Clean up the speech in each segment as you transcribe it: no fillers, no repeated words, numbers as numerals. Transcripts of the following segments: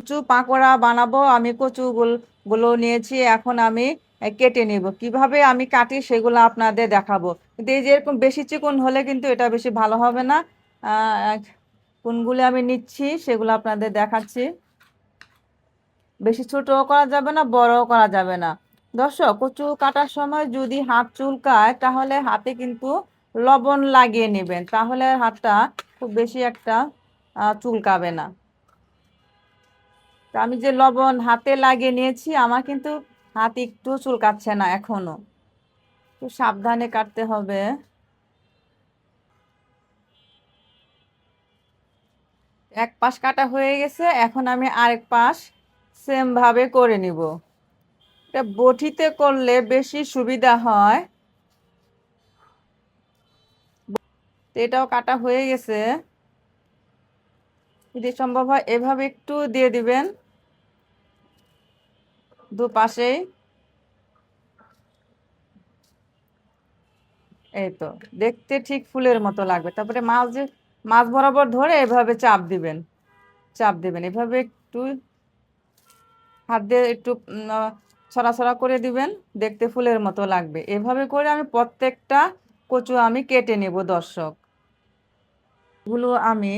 কচু পাকোড়া বানাবো। আমি কচু গুলো নিয়েছি, এখন আমি কেটে নিব। কিভাবে আমি কাটি সেগুলো আপনাদের দেখাবো। কিন্তু এই যে এরকম বেশি চিকন হলে কিন্তু এটা বেশি ভালো হবে না। আহ, কোনগুলো আমি নিচ্ছি সেগুলো আপনাদের দেখাচ্ছি। বেশি ছোটও করা যাবে না, বড়ও করা যাবে না। দর্শক, কচু কাটার সময় যদি হাত চুলকায় তাহলে হাতে কিন্তু লবণ লাগিয়ে নেবেন, তাহলে হাতটা খুব বেশি একটা চুলকাবে না। তো আমি যে লবণ হাতে লাগিয়ে নিয়েছি, আমার কিন্তু হাত একটু চুলকাচ্ছে না এখনো। একটু সাবধানে কাটতে হবে। এক পাশ কাটা হয়ে গেছে, এখন আমি আরেক পাশ সেম ভাবে করে নিব। এটা বটিতে করলে বেশি সুবিধা হয়। তো এটাও কাটা হয়ে গেছে। যদি সম্ভব হয় এভাবে একটু দিয়ে দিবেন দুপাশেই। এই তো, দেখতে ঠিক ফুলের মতো লাগবে। তারপরে মাছ বরাবর ধরে এভাবে চাপ দিবেন এভাবে একটু হাত দিয়ে একটু ছড়াছড়া করে দিবেন, দেখতে ফুলের মতো লাগবে। এভাবে করে আমি প্রত্যেকটা কচু আমি কেটে নেব দর্শক। এগুলো আমি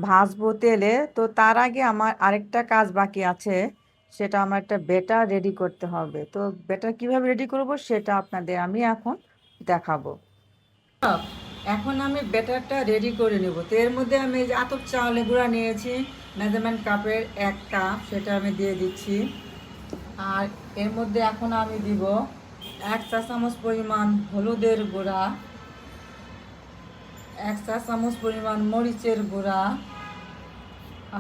ভাজবো তেলে। তো তার আগে আমার আরেকটা কাজ বাকি আছে, সেটা আমার একটা বেটার রেডি করতে হবে। তো বেটার কিভাবে রেডি করব সেটা আপনাদের আমি এখন দেখাবো। এখন আমি ব্যাটারটা রেডি করে নেব। তো এর মধ্যে আমি এই যে আতপ চাউলের গুঁড়া নিয়েছি, মেজারমেন্ট কাপের 1 কাপ, সেটা আমি দিয়ে দিচ্ছি। আর এর মধ্যে এখন আমি দিব 1 চা চামচ পরিমাণ হলুদের গুঁড়া, 1 চা চামচ পরিমাণ মরিচের গুঁড়া,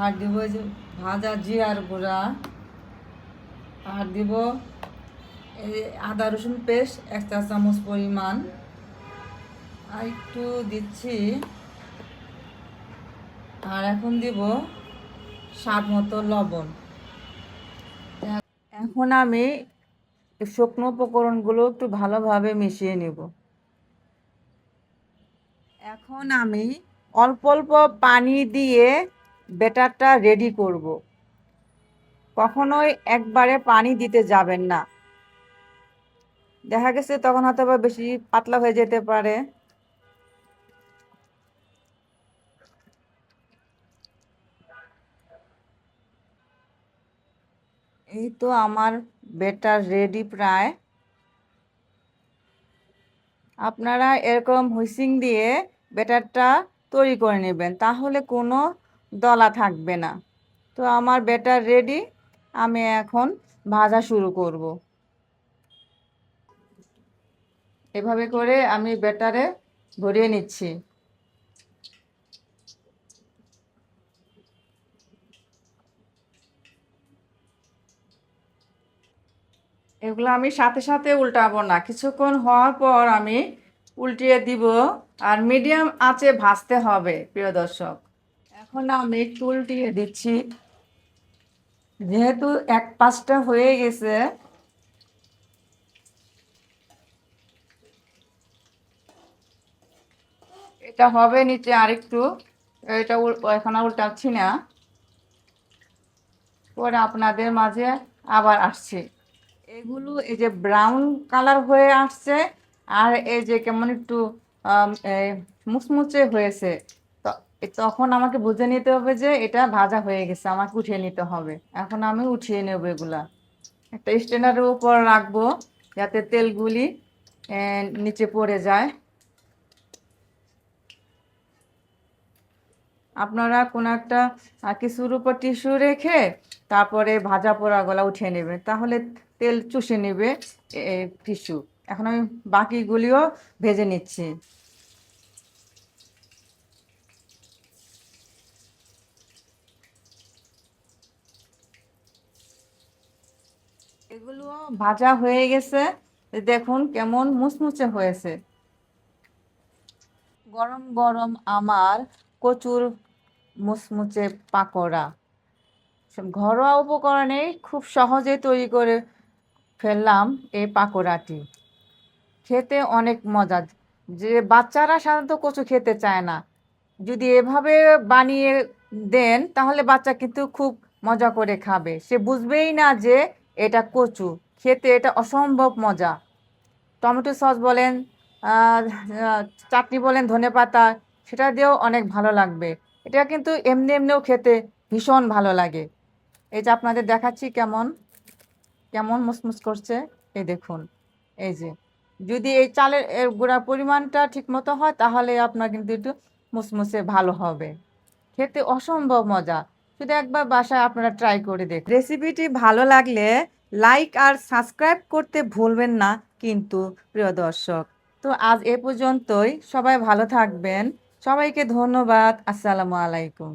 আর দিব এই যে ভাজা জিরার গুঁড়া, আর দিব এই আদা রসুন পেস্ট 1 চা চামচ পরিমাণ, আর একটু দিচ্ছি। আর এখন দিব স্বাদ মতো লবণ। এখন আমি শুকনো উপকরণগুলো একটু ভালোভাবে মিশিয়ে নেব। এখন আমি অল্প অল্প পানি দিয়ে ব্যাটারটা রেডি করব। কখনোই একবারে পানি দিতে যাবেন না, দেখা গেছে তখন হয়তো বা বেশি পাতলা হয়ে যেতে পারে। এই তো আমার ব্যাটার রেডি প্রায়। আপনারা এরকম হুইসিং দিয়ে ব্যাটারটা তৈরি করে নেবেন, তাহলে কোনো দলা থাকবে না। তো আমার ব্যাটার রেডি, আমি এখন ভাজা শুরু করব। এভাবে করে আমি ব্যাটারে ভরিয়ে নিচ্ছি। এগুলো আমি সাথে সাথে উল্টাবো না, কিছুক্ষণ হওয়ার পর আমি উল্টিয়ে দিব। আর মিডিয়াম আঁচে ভাজতে হবে প্রিয় দর্শক। এখন আমি একটু উল্টিয়ে দিচ্ছি। যেহেতু এক পাশটা হয়ে গেছে, এটা হবে নিচে আরেকটু। এটা এখন আর উল্টাচ্ছি না, পরে আপনাদের মাঝে আবার আসছে। এগুলো এই যে ব্রাউন কালার হয়ে আসছে, আর এই যে কেমন একটু এই মুচমুচে হয়েছে। তো তখন আমাকে বুঝে নিতে হবে যে এটা ভাজা হয়ে গেছে, আমাকে উঠিয়ে নিতে হবে। এখন আমি উঠিয়ে নেব এগুলা, একটা স্ট্যান্ডারের উপর রাখবো যাতে তেলগুলি নিচে পড়ে যায়। আপনারা কোনো একটা কিছুর উপর টিস্যু রেখে তারপরে ভাজা পোড়া গলা উঠিয়ে নেবে, তাহলে তেল চুষে নেবে টিস্যু। এখন আমি বাকিগুলিও ভেজে নিচ্ছি। এগুলো ভাজা হয়ে গেছে, দেখুন কেমন মুচমুচে হয়েছে। গরম গরম আমার কচুর মুচমুচে পাকোড়া ঘরোয়া উপকরণে খুব সহজে তৈরি করে ফেললাম। এই পাকোড়াটি খেতে অনেক মজা। যে বাচ্চারা সাধারণত কচু খেতে চায় না, যদি এভাবে বানিয়ে দেন তাহলে বাচ্চা কিন্তু খুব মজা করে খাবে, সে বুঝবেই না যে এটা কচু। খেতে এটা অসম্ভব মজা। টমেটো সস বলেন, আহ, আহ, চাটনি বলেন, ধনেপাতা, সেটা দিয়েও অনেক ভালো লাগবে। এটা কিন্তু এমনি এমনিও খেতে ভীষণ ভালো লাগে। এই যে আপনাদের দেখাচ্ছি কেমন কেমন মুসমুস করছে, এই দেখুন। এই যে যদি এই চালের গুঁড়ার পরিমাণটা ঠিক মতো হয় তাহলে আপনার কিন্তু একটু মুসমুসে ভালো হবে। খেতে অসম্ভব মজা। শুধু একবার বাসায় আপনারা ট্রাই করে দেখুন। রেসিপিটি ভালো লাগলে লাইক আর সাবস্ক্রাইব করতে ভুলবেন না কিন্তু, প্রিয় দর্শক। তো আজ এ পর্যন্তই। সবাই ভালো থাকবেন। সবাইকে ধন্যবাদ। আসসালামু আলাইকুম।